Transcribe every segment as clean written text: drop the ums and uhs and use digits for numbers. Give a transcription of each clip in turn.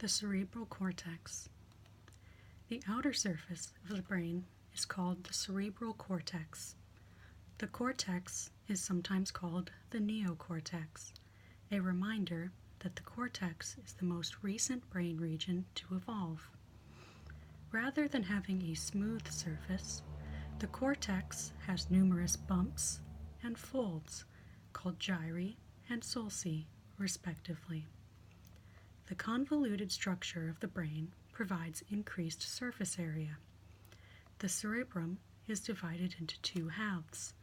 The cerebral cortex. The outer surface of the brain is called the cerebral cortex. The cortex is sometimes called the neocortex, a reminder that the cortex is the most recent brain region to evolve. Rather than having a smooth surface, the cortex has numerous bumps and folds called gyri and sulci, respectively. The convoluted structure of the brain provides increased surface area. The cerebrum is divided into two halves,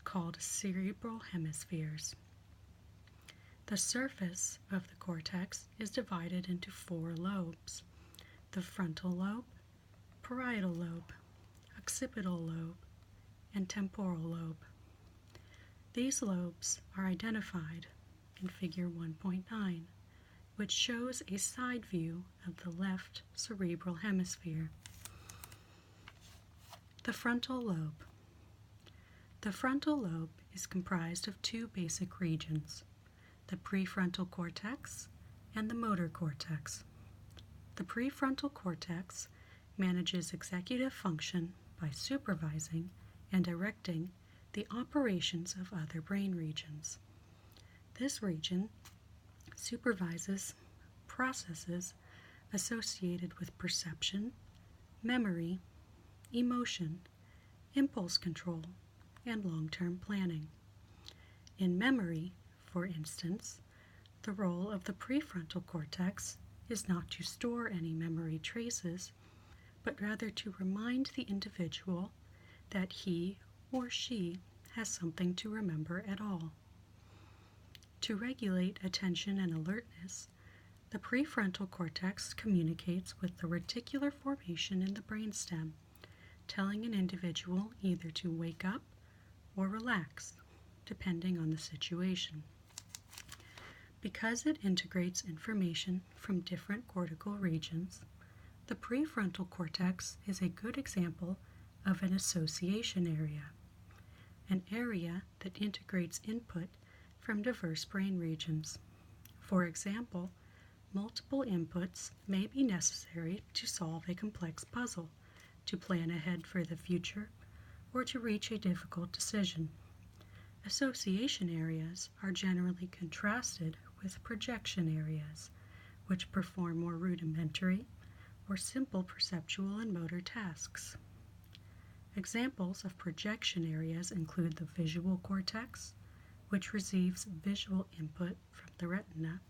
called cerebral hemispheres. The surface of the cortex is divided into four lobes: the frontal lobe, parietal lobe, occipital lobe, and temporal lobe. These lobes are identified in Figure 1.9, which shows a side view of the left cerebral hemisphere. The frontal lobe. The frontal lobe is comprised of two basic regions, the prefrontal cortex and the motor cortex. The prefrontal cortex manages executive function by supervising and directing the operations of other brain regions. This region supervises processes associated with perception, memory, emotion, impulse control, and long-term planning. In memory, for instance, the role of the prefrontal cortex is not to store any memory traces, but rather to remind the individual that he or she has something to remember at all. To regulate attention and alertness, the prefrontal cortex communicates with the reticular formation in the brainstem, telling an individual either to wake up or relax, depending on the situation. Because it integrates information from different cortical regions, the prefrontal cortex is a good example of an association area, an area that integrates input from diverse brain regions. For example, multiple inputs may be necessary to solve a complex puzzle, to plan ahead for the future, or to reach a difficult decision. Association areas are generally contrasted with projection areas, which perform more rudimentary or simple perceptual and motor tasks. Examples of projection areas include the visual cortex, which receives visual input from the retina,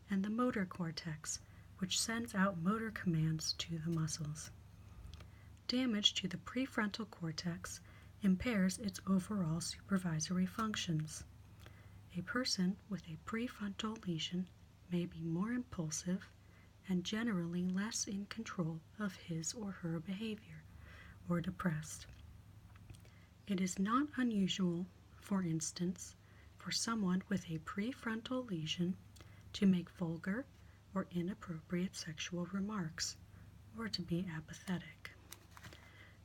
and the motor cortex, which sends out motor commands to the muscles. Damage to the prefrontal cortex impairs its overall supervisory functions. A person with a prefrontal lesion may be more impulsive and generally less in control of his or her behavior, or depressed. It is not unusual, for instance, for someone with a prefrontal lesion to make vulgar or inappropriate sexual remarks, or to be apathetic.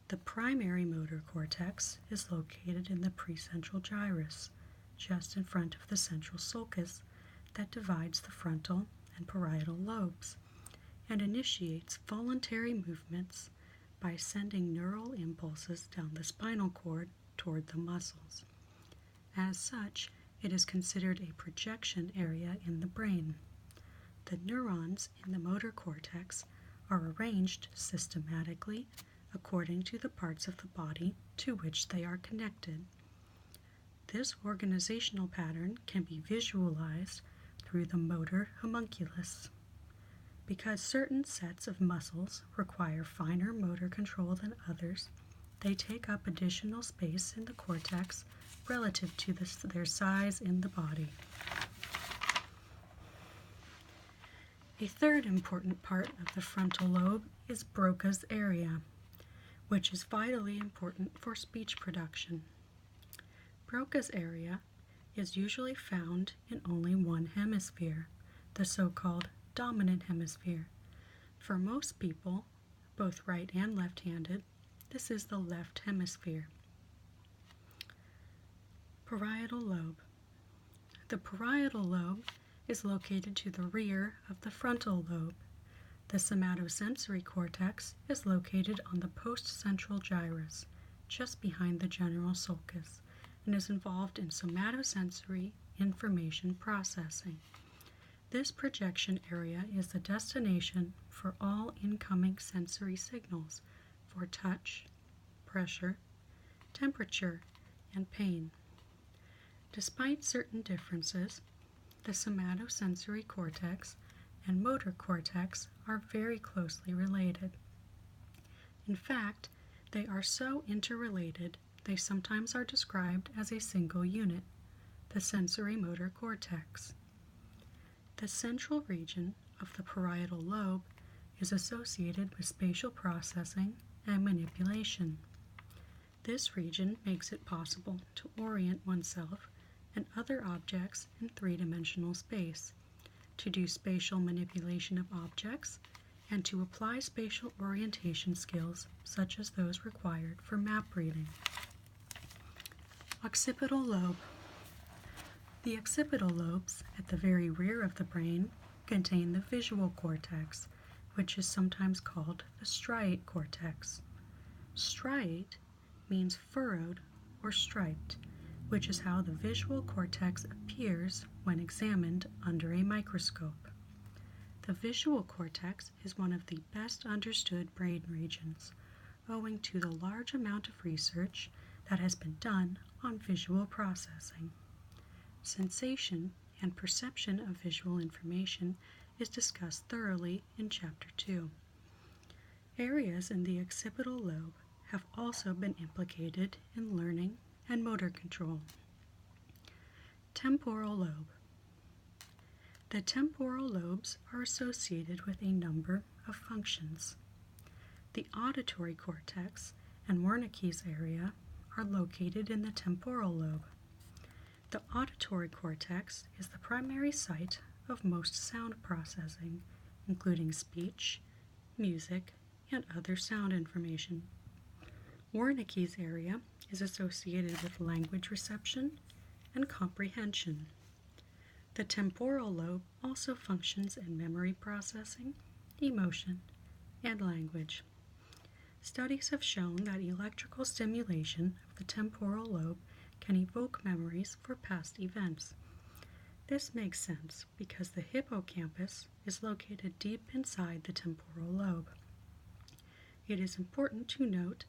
The primary motor cortex is located in the precentral gyrus, just in front of the central sulcus that divides the frontal and parietal lobes, and initiates voluntary movements by sending neural impulses down the spinal cord toward the muscles. As such, it is considered a projection area in the brain. The neurons in the motor cortex are arranged systematically according to the parts of the body to which they are connected. This organizational pattern can be visualized through the motor homunculus. Because certain sets of muscles require finer motor control than others, they take up additional space in the cortex relative to their size in the body. A third important part of the frontal lobe is Broca's area, which is vitally important for speech production. Broca's area is usually found in only one hemisphere, the so-called dominant hemisphere. For most people, both right and left-handed, this is the left hemisphere. Parietal lobe. The parietal lobe is located to the rear of the frontal lobe. The somatosensory cortex is located on the postcentral gyrus, just behind the general sulcus, and is involved in somatosensory information processing. This projection area is the destination for all incoming sensory signals for touch, pressure, temperature, and pain. Despite certain differences, the somatosensory cortex and motor cortex are very closely related. In fact, they are so interrelated they sometimes are described as a single unit, the sensory motor cortex. The central region of the parietal lobe is associated with spatial processing and manipulation. This region makes it possible to orient oneself and other objects in three-dimensional space, to do spatial manipulation of objects, and to apply spatial orientation skills such as those required for map reading. Occipital lobe. The occipital lobes at the very rear of the brain contain the visual cortex, which is sometimes called the striate cortex. Striate means furrowed or striped, which is how the visual cortex appears when examined under a microscope. The visual cortex is one of the best understood brain regions, owing to the large amount of research that has been done on visual processing. Sensation and perception of visual information is discussed thoroughly in Chapter 2. Areas in the occipital lobe have also been implicated in learning and motor control. Temporal lobe. The temporal lobes are associated with a number of functions. The auditory cortex and Wernicke's area are located in the temporal lobe. The auditory cortex is the primary site of most sound processing, including speech, music, and other sound information. Wernicke's area is associated with language reception and comprehension. The temporal lobe also functions in memory processing, emotion, and language. Studies have shown that electrical stimulation of the temporal lobe can evoke memories for past events. This makes sense because the hippocampus is located deep inside the temporal lobe. It is important to note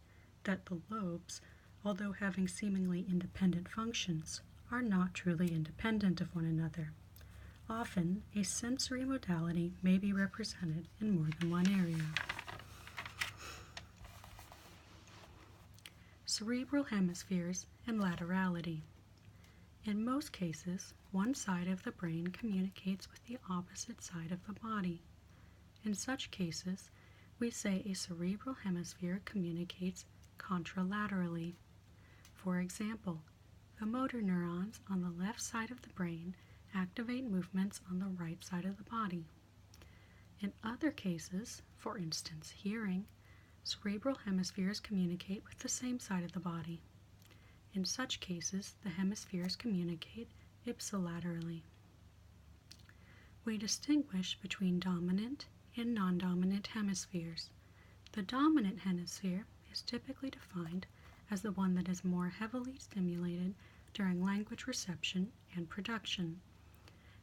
that the lobes, although having seemingly independent functions, are not truly independent of one another. Often, a sensory modality may be represented in more than one area. Cerebral hemispheres and laterality. In most cases, one side of the brain communicates with the opposite side of the body. In such cases, we say a cerebral hemisphere communicates contralaterally. For example, the motor neurons on the left side of the brain activate movements on the right side of the body. In other cases, for instance hearing, cerebral hemispheres communicate with the same side of the body. In such cases, the hemispheres communicate ipsilaterally. We distinguish between dominant and non-dominant hemispheres. The dominant hemisphere is typically defined as the one that is more heavily stimulated during language reception and production.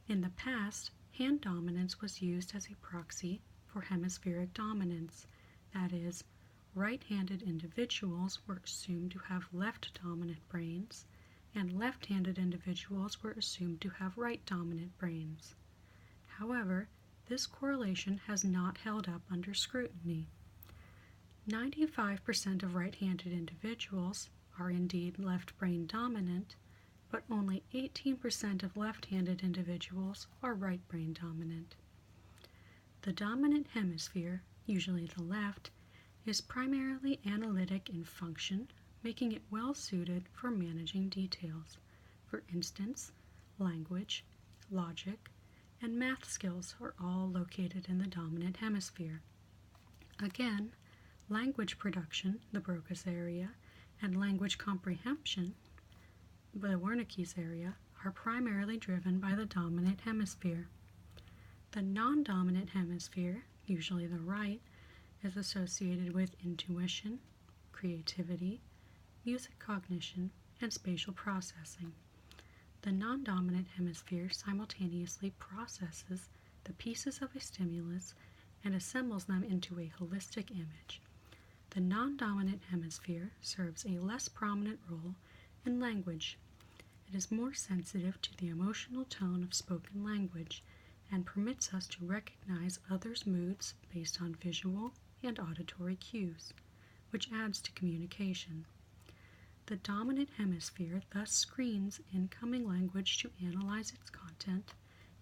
In the past, hand dominance was used as a proxy for hemispheric dominance, that is, right-handed individuals were assumed to have left-dominant brains, and left-handed individuals were assumed to have right-dominant brains. However, this correlation has not held up under scrutiny. 95% of right-handed individuals are indeed left-brain dominant, but only 18% of left-handed individuals are right-brain dominant. The dominant hemisphere, usually the left, is primarily analytic in function, making it well suited for managing details. For instance, language, logic, and math skills are all located in the dominant hemisphere. Again, language production, the Broca's area, and language comprehension, the Wernicke's area, are primarily driven by the dominant hemisphere. The non-dominant hemisphere usually the right, is associated with intuition, creativity, music cognition, and spatial processing. The non-dominant hemisphere simultaneously processes the pieces of a stimulus and assembles them into a holistic image. The non-dominant hemisphere serves a less prominent role in language. It is more sensitive to the emotional tone of spoken language and permits us to recognize others' moods based on visual and auditory cues, which adds to communication. The dominant hemisphere thus screens incoming language to analyze its content,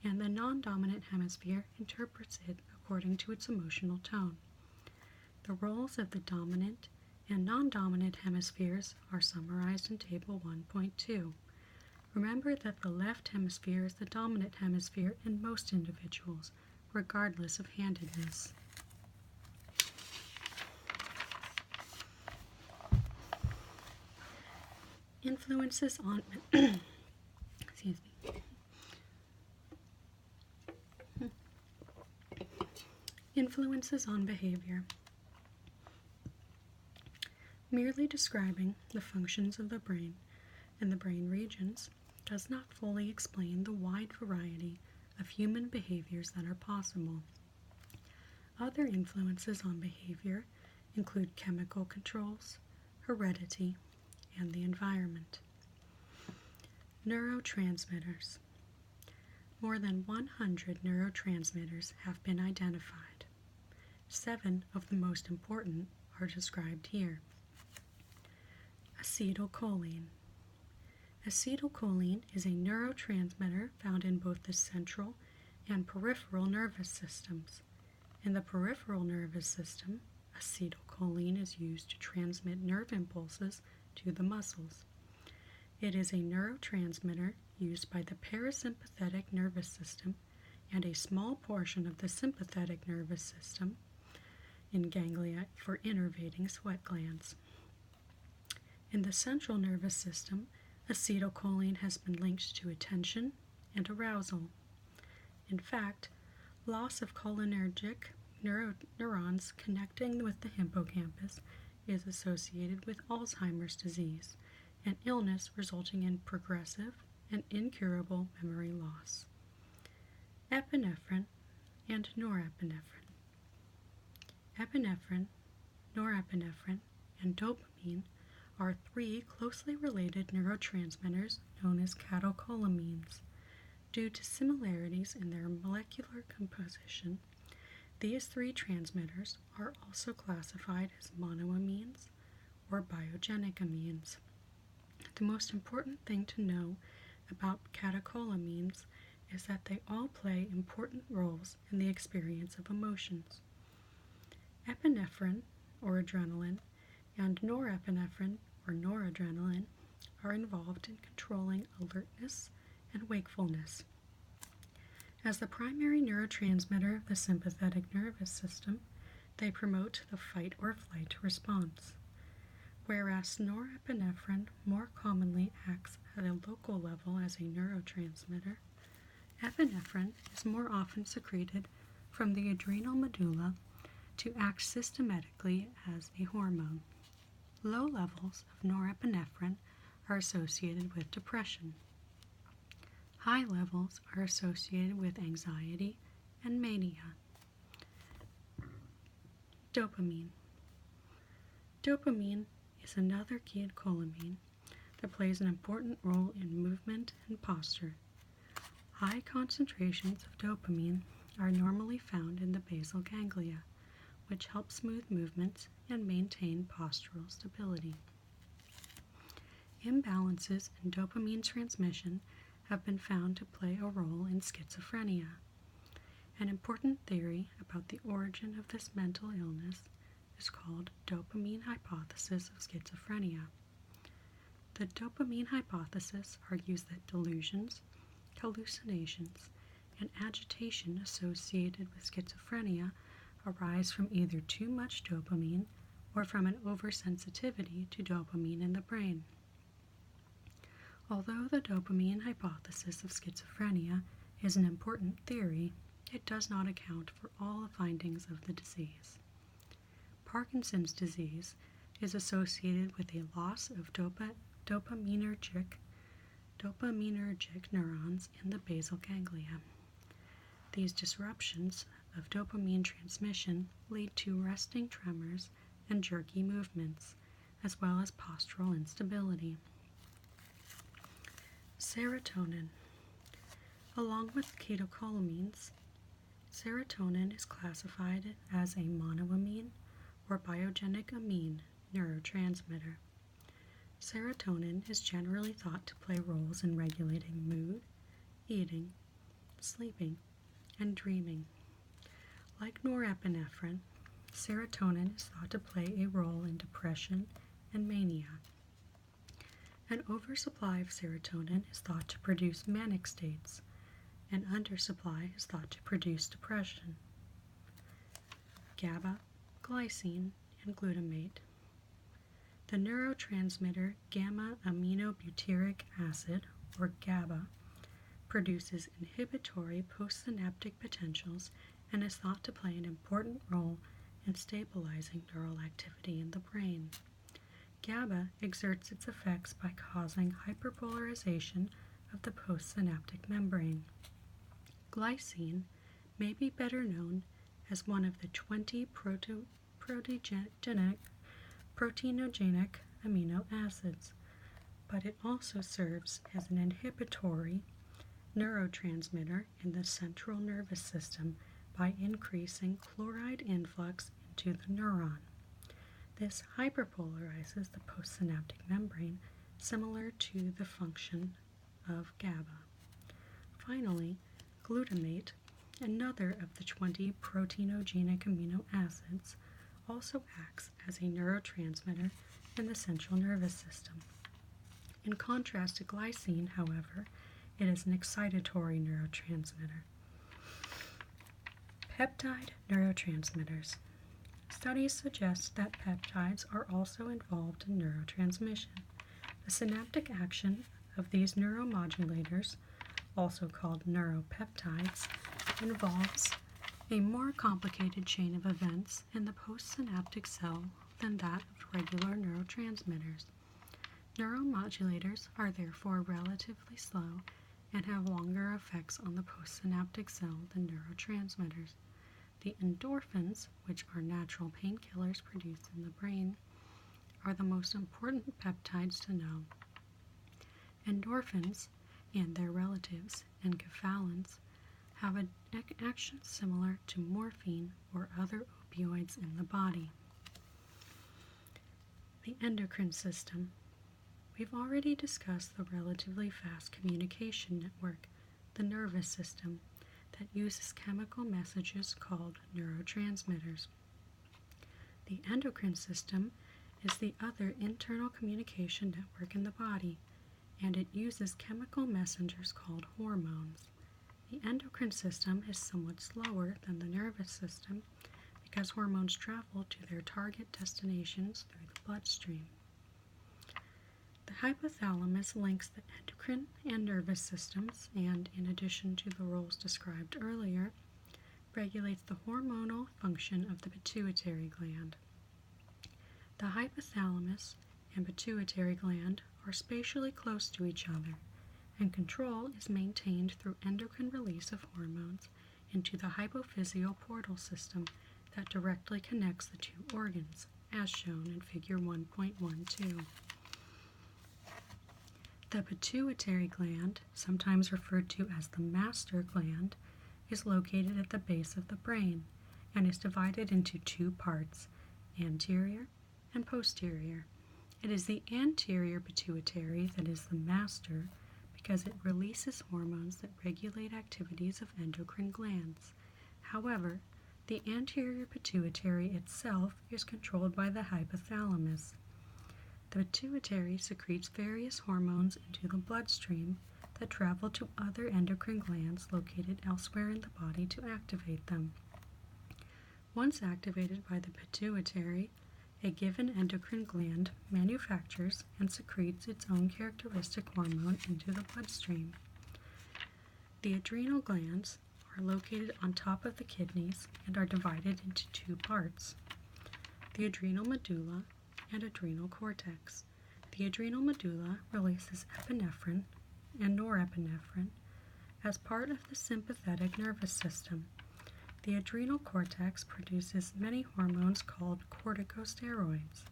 and the non-dominant hemisphere interprets it according to its emotional tone. The roles of the dominant and non-dominant hemispheres are summarized in Table 1.2. Remember that the left hemisphere is the dominant hemisphere in most individuals, regardless of handedness. Influences on excuse me. Influences on behavior. Merely describing the functions of the brain and the brain regions does not fully explain the wide variety of human behaviors that are possible. Other influences on behavior include chemical controls, heredity, and the environment. Neurotransmitters. More than 100 neurotransmitters have been identified. 7 of the most important are described here. Acetylcholine. Acetylcholine is a neurotransmitter found in both the central and peripheral nervous systems. In the peripheral nervous system, acetylcholine is used to transmit nerve impulses to the muscles. It is a neurotransmitter used by the parasympathetic nervous system and a small portion of the sympathetic nervous system in ganglia for innervating sweat glands. In the central nervous system, acetylcholine has been linked to attention and arousal. In fact, loss of cholinergic neurons connecting with the hippocampus is associated with Alzheimer's disease, an illness resulting in progressive and incurable memory loss. Epinephrine and norepinephrine. Epinephrine, norepinephrine, and dopamine are 3 closely related neurotransmitters known as catecholamines. Due to similarities in their molecular composition, these 3 transmitters are also classified as monoamines or biogenic amines. The most important thing to know about catecholamines is that they all play important roles in the experience of emotions. Epinephrine, or adrenaline, and norepinephrine, or noradrenaline, are involved in controlling alertness and wakefulness. As the primary neurotransmitter of the sympathetic nervous system, they promote the fight or flight response. Whereas norepinephrine more commonly acts at a local level as a neurotransmitter, epinephrine is more often secreted from the adrenal medulla to act systematically as a hormone. Low levels of norepinephrine are associated with depression. High levels are associated with anxiety and mania. Dopamine. Dopamine is another catecholamine that plays an important role in movement and posture. High concentrations of dopamine are normally found in the basal ganglia, which help smooth movements and maintain postural stability. Imbalances in dopamine transmission have been found to play a role in schizophrenia. An important theory about the origin of this mental illness is called dopamine hypothesis of schizophrenia. The dopamine hypothesis argues that delusions, hallucinations, and agitation associated with schizophrenia arise from either too much dopamine or from an oversensitivity to dopamine in the brain. Although the dopamine hypothesis of schizophrenia is an important theory, it does not account for all the findings of the disease. Parkinson's disease is associated with a loss of dopaminergic neurons in the basal ganglia. These disruptions of dopamine transmission lead to resting tremors and jerky movements, as well as postural instability. Serotonin. Along with catecholamines, serotonin is classified as a monoamine or biogenic amine neurotransmitter. Serotonin is generally thought to play roles in regulating mood, eating, sleeping, and dreaming. Like norepinephrine, serotonin is thought to play a role in depression and mania. An oversupply of serotonin is thought to produce manic states. An undersupply is thought to produce depression. GABA, glycine, and glutamate. The neurotransmitter gamma-aminobutyric acid, or GABA, produces inhibitory postsynaptic potentials and is thought to play an important role in stabilizing neural activity in the brain. GABA exerts its effects by causing hyperpolarization of the postsynaptic membrane. Glycine may be better known as one of the 20 proteinogenic amino acids, but it also serves as an inhibitory neurotransmitter in the central nervous system by increasing chloride influx into the neuron. This hyperpolarizes the postsynaptic membrane, similar to the function of GABA. Finally, glutamate, another of the 20 proteinogenic amino acids, also acts as a neurotransmitter in the central nervous system. In contrast to glycine, however, it is an excitatory neurotransmitter. Peptide neurotransmitters. Studies suggest that peptides are also involved in neurotransmission. The synaptic action of these neuromodulators, also called neuropeptides, involves a more complicated chain of events in the postsynaptic cell than that of regular neurotransmitters. Neuromodulators are therefore relatively slow and have longer effects on the postsynaptic cell than neurotransmitters. The endorphins, which are natural painkillers produced in the brain, are the most important peptides to know. Endorphins and their relatives, enkephalins, have an action similar to morphine or other opioids in the body. The endocrine system. We've already discussed the relatively fast communication network, the nervous system, that uses chemical messages called neurotransmitters. The endocrine system is the other internal communication network in the body, and it uses chemical messengers called hormones. The endocrine system is somewhat slower than the nervous system because hormones travel to their target destinations through the bloodstream. The hypothalamus links the endocrine and nervous systems and, in addition to the roles described earlier, regulates the hormonal function of the pituitary gland. The hypothalamus and pituitary gland are spatially close to each other, and control is maintained through endocrine release of hormones into the hypophyseal portal system that directly connects the two organs, as shown in Figure 1.12. The pituitary gland, sometimes referred to as the master gland, is located at the base of the brain and is divided into two parts, anterior and posterior. It is the anterior pituitary that is the master because it releases hormones that regulate activities of endocrine glands. However, the anterior pituitary itself is controlled by the hypothalamus. The pituitary secretes various hormones into the bloodstream that travel to other endocrine glands located elsewhere in the body to activate them. Once activated by the pituitary, a given endocrine gland manufactures and secretes its own characteristic hormone into the bloodstream. The adrenal glands are located on top of the kidneys and are divided into two parts, the adrenal medulla and adrenal cortex. The adrenal medulla releases epinephrine and norepinephrine as part of the sympathetic nervous system. The adrenal cortex produces many hormones called corticosteroids,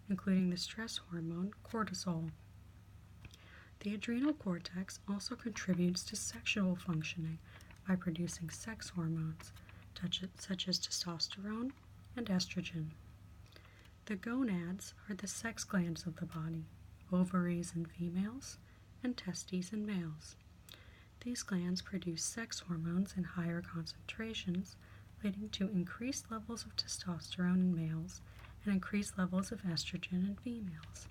including the stress hormone cortisol. The adrenal cortex also contributes to sexual functioning by producing sex hormones, such as testosterone and estrogen. The gonads are the sex glands of the body, ovaries in females and testes in males. These glands produce sex hormones in higher concentrations, leading to increased levels of testosterone in males and increased levels of estrogen in females.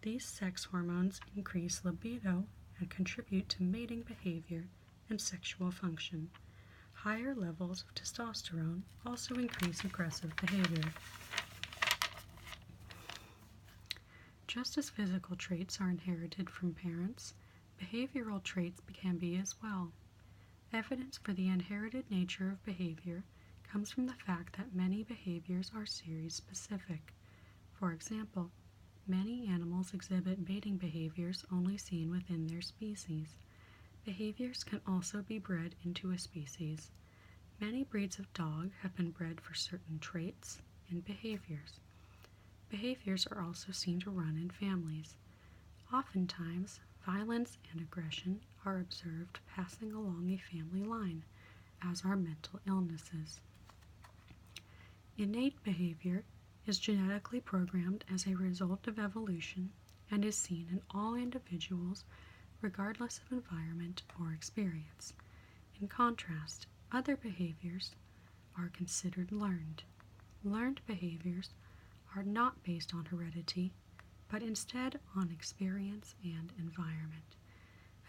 These sex hormones increase libido and contribute to mating behavior and sexual function. Higher levels of testosterone also increase aggressive behavior. Just as physical traits are inherited from parents, behavioral traits can be as well. Evidence for the inherited nature of behavior comes from the fact that many behaviors are series-specific. For example, many animals exhibit mating behaviors only seen within their species. Behaviors can also be bred into a species. Many breeds of dog have been bred for certain traits and behaviors. Behaviors are also seen to run in families. Oftentimes, violence and aggression are observed passing along a family line, as are mental illnesses. Innate behavior is genetically programmed as a result of evolution and is seen in all individuals regardless of environment or experience. In contrast, other behaviors are considered learned. Learned behaviors are not based on heredity, but instead on experience and environment.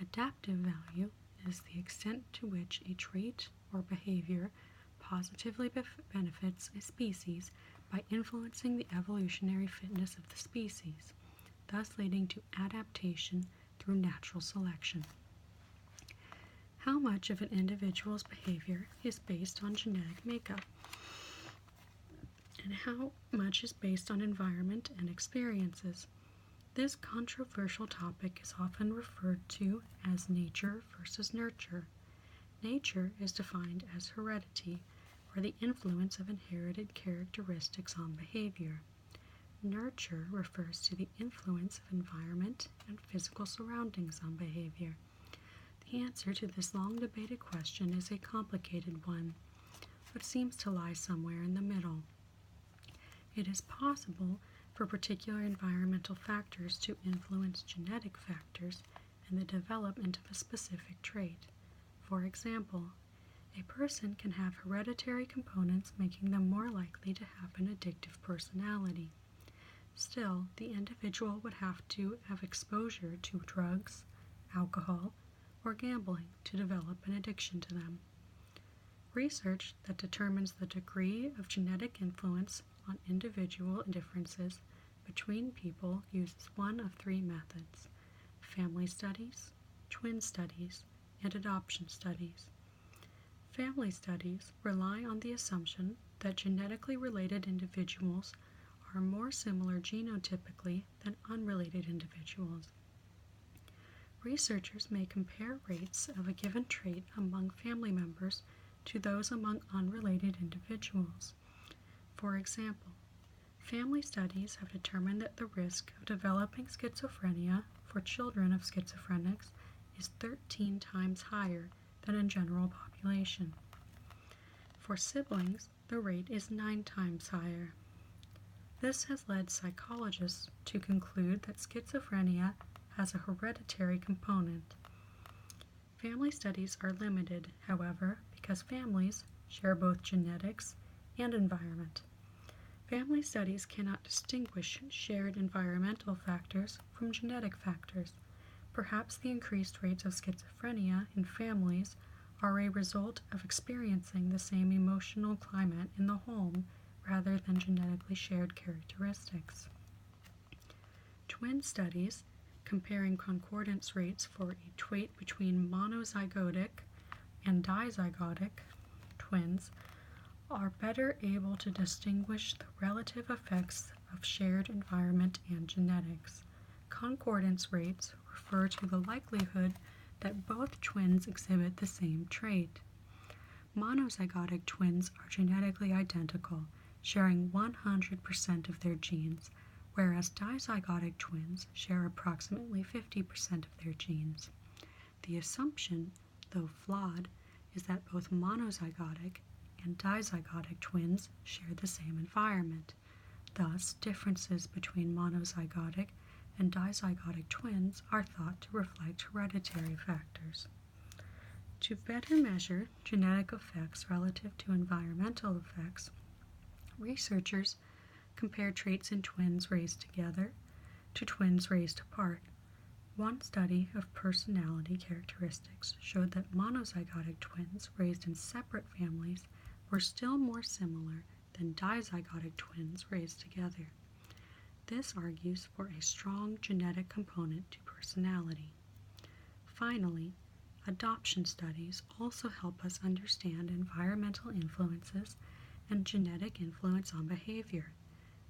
Adaptive value is the extent to which a trait or behavior positively benefits a species by influencing the evolutionary fitness of the species, thus leading to adaptation through natural selection. How much of an individual's behavior is based on genetic makeup, and how much is based on environment and experiences? This controversial topic is often referred to as nature versus nurture. Nature is defined as heredity, or the influence of inherited characteristics on behavior. Nurture refers to the influence of environment and physical surroundings on behavior. The answer to this long-debated question is a complicated one, but seems to lie somewhere in the middle. It is possible for particular environmental factors to influence genetic factors in the development of a specific trait. For example, a person can have hereditary components making them more likely to have an addictive personality. Still, the individual would have to have exposure to drugs, alcohol, or gambling to develop an addiction to them. Research that determines the degree of genetic influence on individual differences between people uses one of three methods: family studies, twin studies, and adoption studies. Family studies rely on the assumption that genetically related individuals are more similar genotypically than unrelated individuals. Researchers may compare rates of a given trait among family members to those among unrelated individuals. For example, family studies have determined that the risk of developing schizophrenia for children of schizophrenics is 13 times higher than in general population. For siblings, the rate is 9 times higher. This has led psychologists to conclude that schizophrenia has a hereditary component. Family studies are limited, however, because families share both genetics and environment. Family studies cannot distinguish shared environmental factors from genetic factors. Perhaps the increased rates of schizophrenia in families are a result of experiencing the same emotional climate in the home rather than genetically shared characteristics. Twin studies, comparing concordance rates for a trait between monozygotic and dizygotic twins are better able to distinguish the relative effects of shared environment and genetics. Concordance rates refer to the likelihood that both twins exhibit the same trait. Monozygotic twins are genetically identical, sharing 100% of their genes, whereas dizygotic twins share approximately 50% of their genes. The assumption, though flawed, is that both monozygotic and dizygotic twins share the same environment. Thus, differences between monozygotic and dizygotic twins are thought to reflect hereditary factors. To better measure genetic effects relative to environmental effects, researchers compared traits in twins raised together to twins raised apart. One study of personality characteristics showed that monozygotic twins raised in separate families were still more similar than dizygotic twins raised together. This argues for a strong genetic component to personality. Finally, adoption studies also help us understand environmental influences and genetic influence on behavior.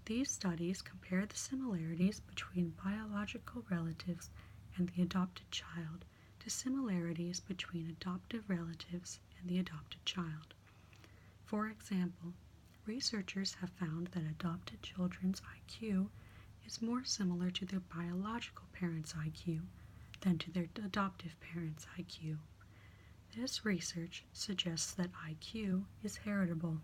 These studies compare the similarities between biological relatives and the adopted child to similarities between adoptive relatives and the adopted child. For example, researchers have found that adopted children's IQ is more similar to their biological parents' IQ than to their adoptive parents' IQ. This research suggests that IQ is heritable.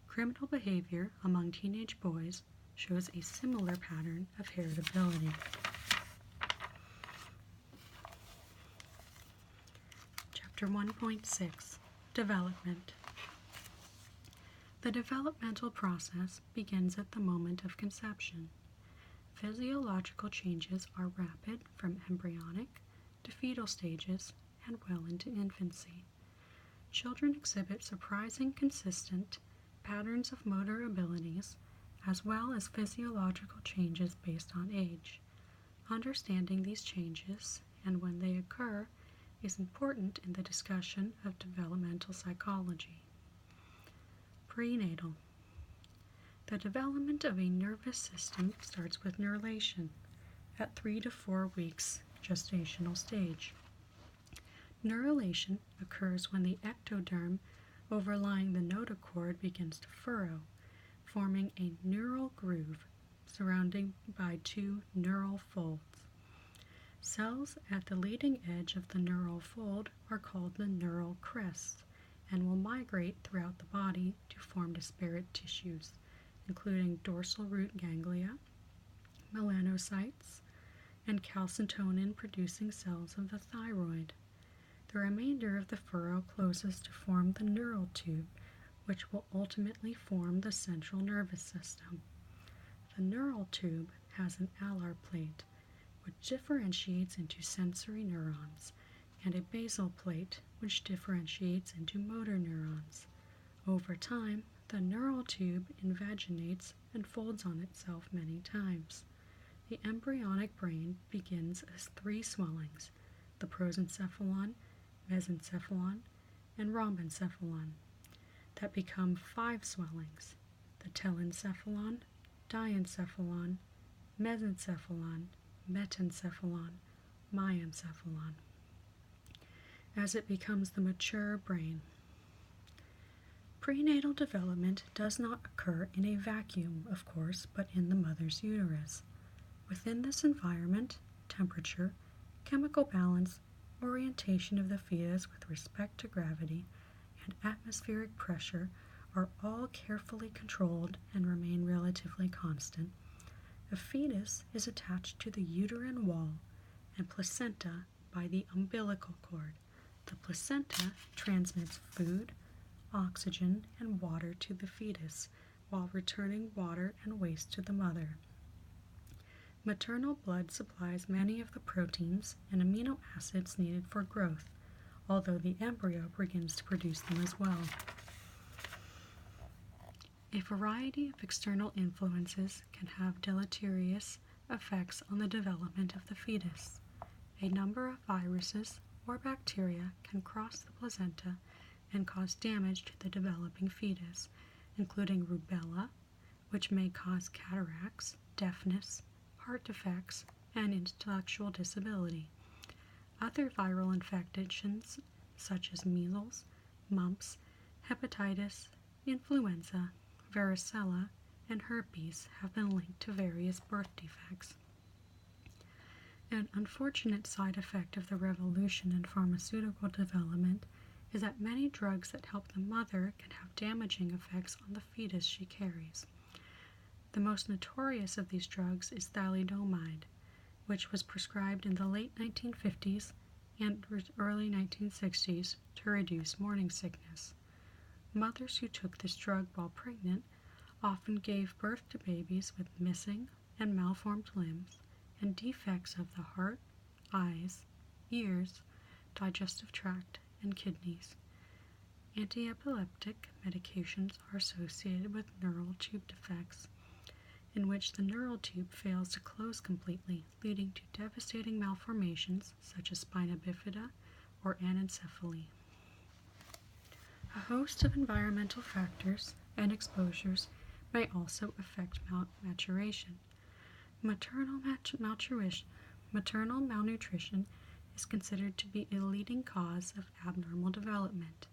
Criminal behavior among teenage boys shows a similar pattern of heritability. Chapter 1.6 Development. The developmental process begins at the moment of conception. Physiological changes are rapid from embryonic to fetal stages and well into infancy. Children exhibit surprising consistent patterns of motor abilities as well as physiological changes based on age. Understanding these changes and when they occur is important in the discussion of developmental psychology. Prenatal. The development of a nervous system starts with neurulation at 3 to 4 weeks gestational stage. Neurulation occurs when the ectoderm overlying the notochord begins to furrow, forming a neural groove surrounded by 2 neural folds. Cells at the leading edge of the neural fold are called the neural crests and will migrate throughout the body to form disparate tissues, including dorsal root ganglia, melanocytes, and calcitonin-producing cells of the thyroid. The remainder of the furrow closes to form the neural tube, which will ultimately form the central nervous system. The neural tube has an alar plate, which differentiates into sensory neurons, and a basal plate, which differentiates into motor neurons. Over time, the neural tube invaginates and folds on itself many times. The embryonic brain begins as 3 swellings, the prosencephalon, mesencephalon, and rhombencephalon, that become 5 swellings, the telencephalon, diencephalon, mesencephalon, metencephalon, myencephalon, as it becomes the mature brain. Prenatal development does not occur in a vacuum, of course, but in the mother's uterus. Within this environment, temperature, chemical balance, orientation of the fetus with respect to gravity, and atmospheric pressure are all carefully controlled and remain relatively constant. The fetus is attached to the uterine wall and placenta by the umbilical cord. The placenta transmits food, oxygen, and water to the fetus, while returning water and waste to the mother. Maternal blood supplies many of the proteins and amino acids needed for growth, although the embryo begins to produce them as well. A variety of external influences can have deleterious effects on the development of the fetus. A number of viruses, or bacteria can cross the placenta and cause damage to the developing fetus, including rubella, which may cause cataracts, deafness, heart defects, and intellectual disability. Other viral infections, such as measles, mumps, hepatitis, influenza, varicella, and herpes, have been linked to various birth defects. An unfortunate side effect of the revolution in pharmaceutical development is that many drugs that help the mother can have damaging effects on the fetus she carries. The most notorious of these drugs is thalidomide, which was prescribed in the late 1950s and early 1960s to reduce morning sickness. Mothers who took this drug while pregnant often gave birth to babies with missing and malformed limbs and defects of the heart, eyes, ears, digestive tract, and kidneys. Antiepileptic medications are associated with neural tube defects, in which the neural tube fails to close completely, leading to devastating malformations such as spina bifida or anencephaly. A host of environmental factors and exposures may also affect maturation. Maternal malnutrition is considered to be a leading cause of abnormal development.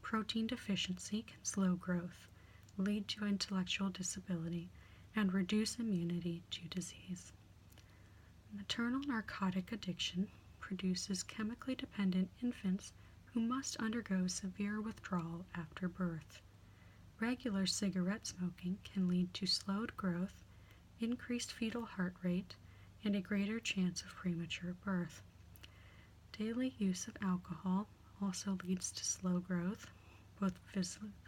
Protein deficiency can slow growth, lead to intellectual disability, and reduce immunity to disease. Maternal narcotic addiction produces chemically dependent infants who must undergo severe withdrawal after birth. Regular cigarette smoking can lead to slowed growth, increased fetal heart rate, and a greater chance of premature birth. Daily use of alcohol also leads to slow growth, both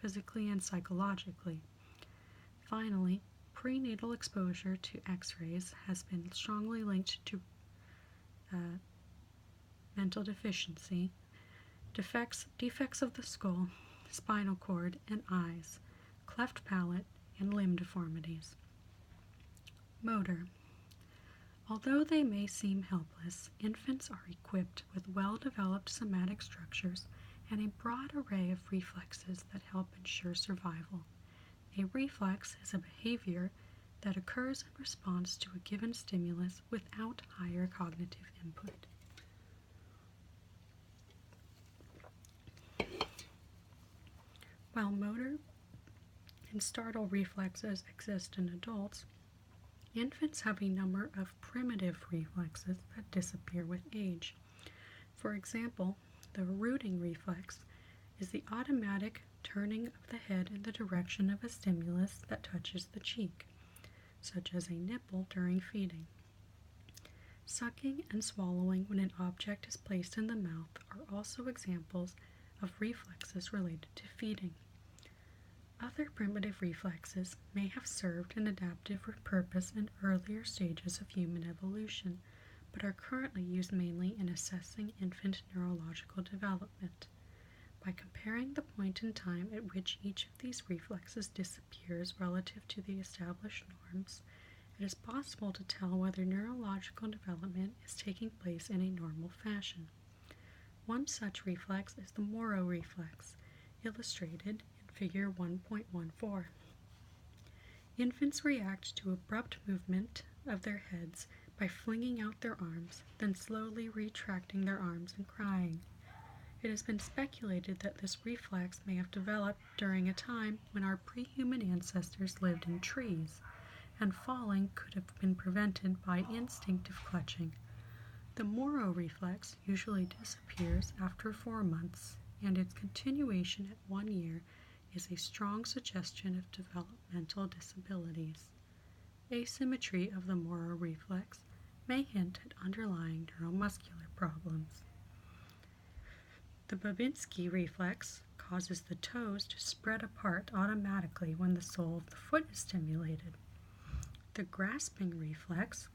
physically and psychologically. Finally, prenatal exposure to X-rays has been strongly linked to mental deficiency, defects of the skull, spinal cord, and eyes, cleft palate, and limb deformities. Motor. Although they may seem helpless, infants are equipped with well-developed somatic structures and a broad array of reflexes that help ensure survival. A reflex is a behavior that occurs in response to a given stimulus without higher cognitive input. While motor and startle reflexes exist in adults, infants have a number of primitive reflexes that disappear with age. For example, the rooting reflex is the automatic turning of the head in the direction of a stimulus that touches the cheek, such as a nipple during feeding. Sucking and swallowing when an object is placed in the mouth are also examples of reflexes related to feeding. Other primitive reflexes may have served an adaptive purpose in earlier stages of human evolution, but are currently used mainly in assessing infant neurological development. By comparing the point in time at which each of these reflexes disappears relative to the established norms, it is possible to tell whether neurological development is taking place in a normal fashion. One such reflex is the Moro reflex, illustrated in Figure 1.14. Infants react to abrupt movement of their heads by flinging out their arms, then slowly retracting their arms and crying. It has been speculated that this reflex may have developed during a time when our pre-human ancestors lived in trees, and falling could have been prevented by instinctive clutching. The Moro reflex usually disappears after 4 months, and its continuation at 1 year is a strong suggestion of developmental disabilities. Asymmetry of the Moro reflex may hint at underlying neuromuscular problems. The Babinski reflex causes the toes to spread apart automatically when the sole of the foot is stimulated. The grasping reflex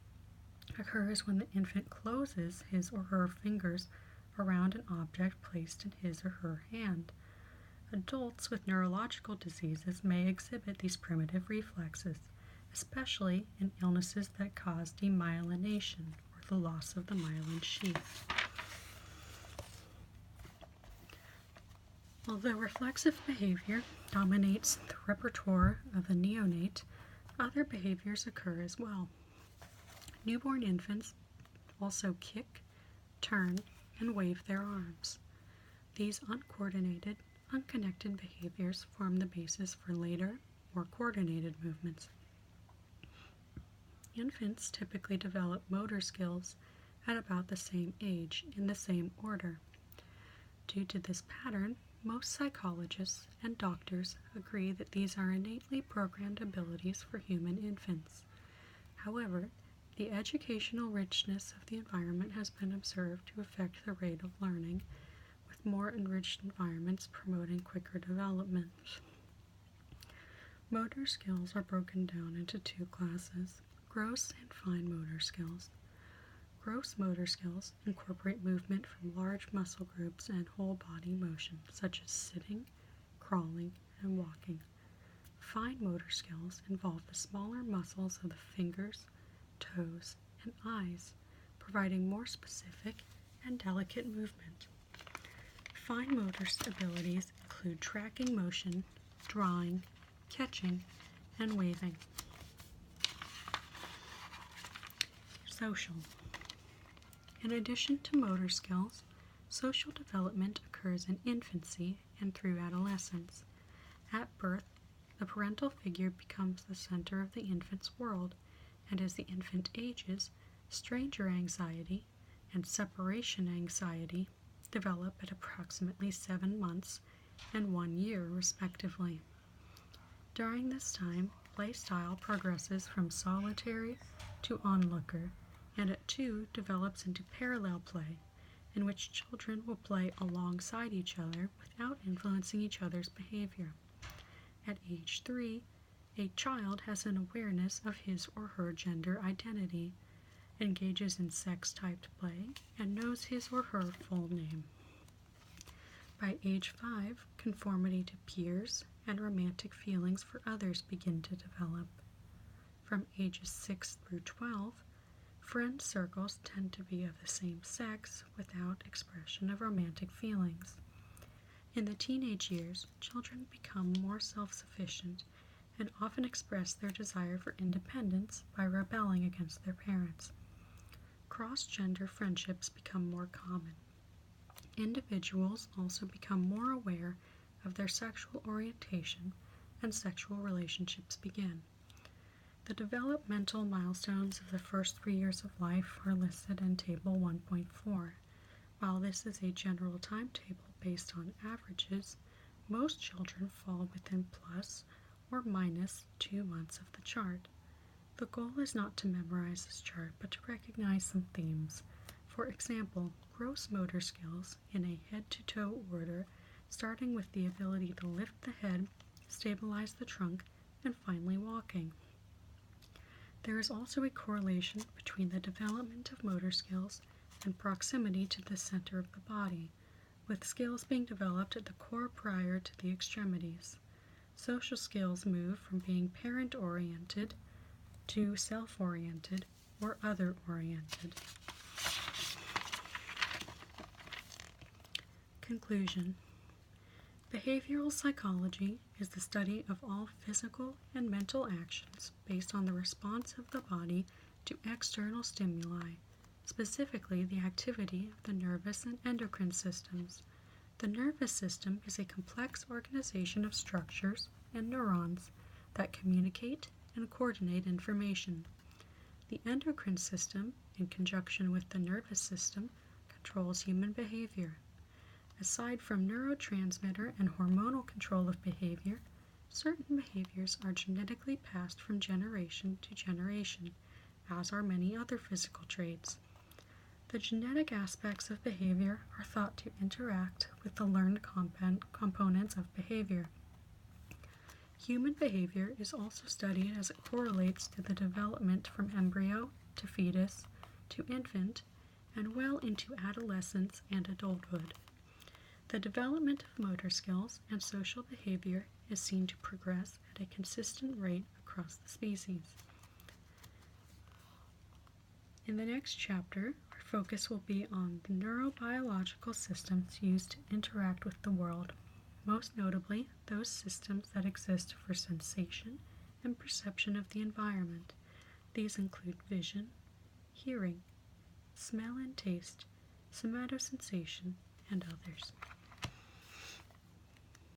occurs when the infant closes his or her fingers around an object placed in his or her hand. Adults with neurological diseases may exhibit these primitive reflexes, especially in illnesses that cause demyelination or the loss of the myelin sheath. Although reflexive behavior dominates the repertoire of a neonate, other behaviors occur as well. Newborn infants also kick, turn, and wave their arms. These uncoordinated, unconnected behaviors form the basis for later, more coordinated movements. Infants typically develop motor skills at about the same age in the same order. Due to this pattern, most psychologists and doctors agree that these are innately programmed abilities for human infants. However, the educational richness of the environment has been observed to affect the rate of learning, with more enriched environments promoting quicker development. Motor skills are broken down into two classes: gross and fine motor skills. Gross motor skills incorporate movement from large muscle groups and whole body motion, such as sitting, crawling, and walking. Fine motor skills involve the smaller muscles of the fingers, toes, and eyes, providing more specific and delicate movement. Fine motor abilities include tracking motion, drawing, catching, and waving. Social. In addition to motor skills, social development occurs in infancy and through adolescence. At birth, the parental figure becomes the center of the infant's world, and as the infant ages, stranger anxiety and separation anxiety develop at approximately 7 months and 1 year, respectively. During this time, play style progresses from solitary to onlooker, and at 2 develops into parallel play, in which children will play alongside each other without influencing each other's behavior. At age 3, a child has an awareness of his or her gender identity, engages in sex-typed play, and knows his or her full name. By age 5, conformity to peers and romantic feelings for others begin to develop. From ages 6 through 12, friend circles tend to be of the same sex without expression of romantic feelings. In the teenage years, children become more self-sufficient and often express their desire for independence by rebelling against their parents. Cross-gender friendships become more common. Individuals also become more aware of their sexual orientation, and sexual relationships begin. The developmental milestones of the first 3 years of life are listed in Table 1.4. While this is a general timetable based on averages, most children fall within plus or minus 2 months of the chart. The goal is not to memorize this chart, but to recognize some themes. For example, gross motor skills in a head-to-toe order, starting with the ability to lift the head, stabilize the trunk, and finally walking. There is also a correlation between the development of motor skills and proximity to the center of the body, with skills being developed at the core prior to the extremities. Social skills move from being parent-oriented to self-oriented or other-oriented. Conclusion. Behavioral psychology is the study of all physical and mental actions based on the response of the body to external stimuli, specifically the activity of the nervous and endocrine systems. The nervous system is a complex organization of structures and neurons that communicate and coordinate information. The endocrine system, in conjunction with the nervous system, controls human behavior. Aside from neurotransmitter and hormonal control of behavior, certain behaviors are genetically passed from generation to generation, as are many other physical traits. The genetic aspects of behavior are thought to interact with the learned components of behavior. Human behavior is also studied as it correlates to the development from embryo to fetus to infant and well into adolescence and adulthood. The development of motor skills and social behavior is seen to progress at a consistent rate across the species. In the next chapter, our focus will be on the neurobiological systems used to interact with the world. most notably those systems that exist for sensation and perception of the environment. These include vision, hearing, smell and taste, somatosensation, and others.